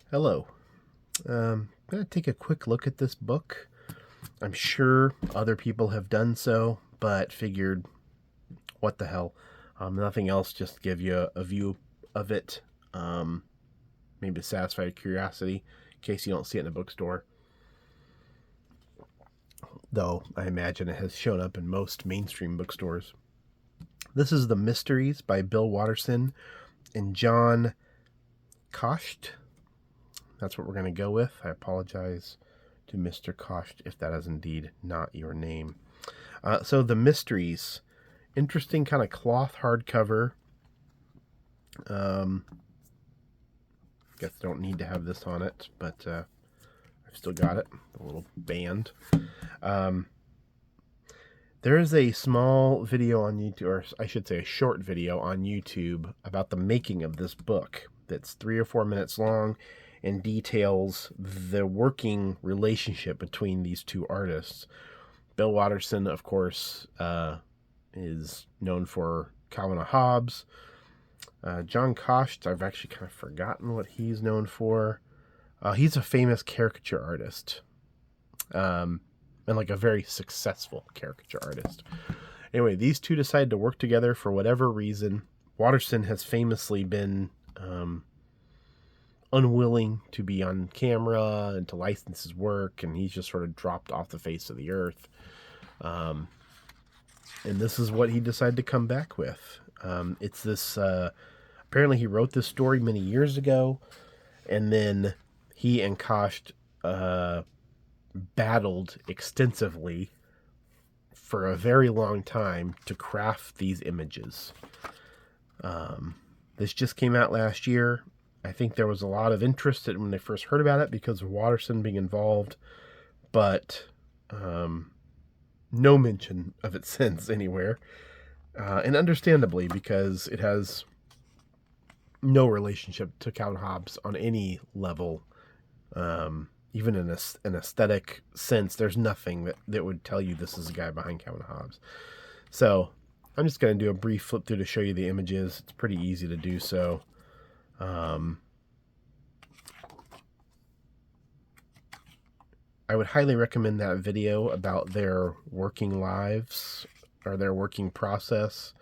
Hello. I'm going to take a quick look at this book. I'm sure other people have done so, but figured, what the hell? Nothing else, just give you a view of it. Maybe to satisfy your curiosity in case you don't see it in a bookstore. Though I imagine it has shown up in most mainstream bookstores. This is The Mysteries by Bill Watterson and John Kascht. That's what we're going to go with. I apologize to Mr. Kascht if that is indeed not your name. So The Mysteries. Interesting kind of cloth hardcover. Guess I don't need to have this on it, but I've still got it. A little band. There is a small video on YouTube, or I should say a short video on YouTube about the making of this book that's 3 or 4 minutes long and details the working relationship between these two artists. Bill Watterson, of course, is known for Calvin and Hobbes. John Kascht, I've actually kind of forgotten what he's known for. He's a famous caricature artist. And like a very successful caricature artist. Anyway, these two decided to work together for whatever reason. Watterson has famously been unwilling to be on camera and to license his work, and he's just sort of dropped off the face of the earth. And this is what he decided to come back with. It's this, apparently he wrote this story many years ago, and then he and Kascht battled extensively for a very long time to craft these images. This just came out last year. I think there was a lot of interest when they first heard about it because of Watterson being involved, but no mention of it since anywhere. And understandably, because it has no relationship to Calvin Hobbes on any level. Even in an aesthetic sense, there's nothing that would tell you this is the guy behind Calvin Hobbes. So I'm just going to do a brief flip through to show you the images. It's pretty easy to do so. I would highly recommend that video about their working lives or their working process,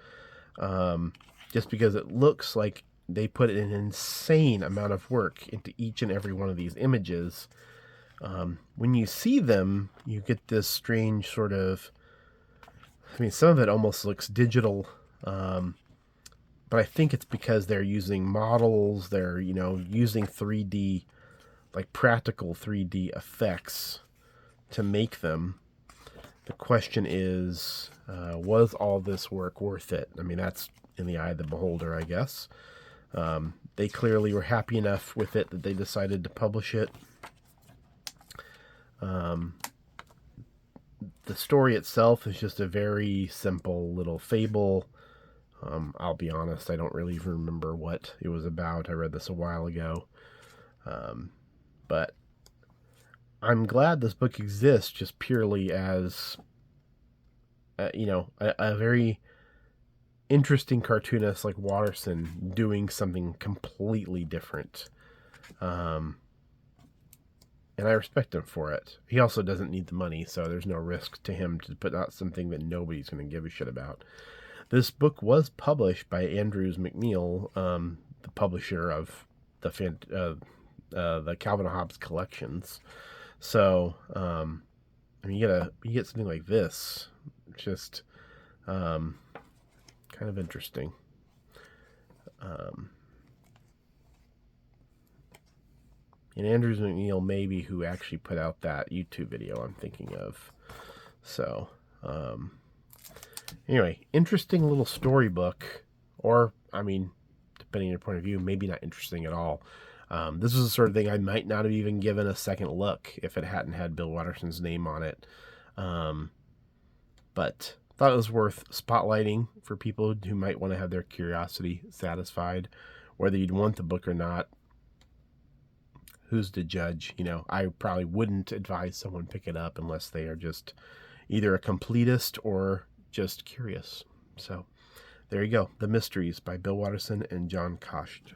just because it looks like they put an insane amount of work into each and every one of these images. When you see them, you get this strange sort of, I mean, some of it almost looks digital, but I think it's because they're using models, they're, using 3D, like practical 3D effects to make them. The question is, was all this work worth it? I mean, that's in the eye of the beholder, I guess. They clearly were happy enough with it that they decided to publish it. The story itself is just a very simple little fable. I'll be honest, I don't really even remember what it was about. I read this a while ago. But I'm glad this book exists just purely as, a very interesting cartoonist like Watterson doing something completely different. And I respect him for it. He also doesn't need the money, so there's no risk to him to put out something that nobody's going to give a shit about. This book was published by Andrews McNeill, the publisher of the Calvin and Hobbes collections. So, you get something like this, just kind of interesting. And Andrews McNeill may be who actually put out that YouTube video I'm thinking of. So, anyway, interesting little storybook. Or, depending on your point of view, maybe not interesting at all. This is the sort of thing I might not have even given a second look if it hadn't had Bill Watterson's name on it. But thought it was worth spotlighting for people who might want to have their curiosity satisfied. Whether you'd want the book or not, who's to judge? I probably wouldn't advise someone pick it up unless they are just either a completist or just curious. So there you go. The Mysteries by Bill Watterson and John Kascht.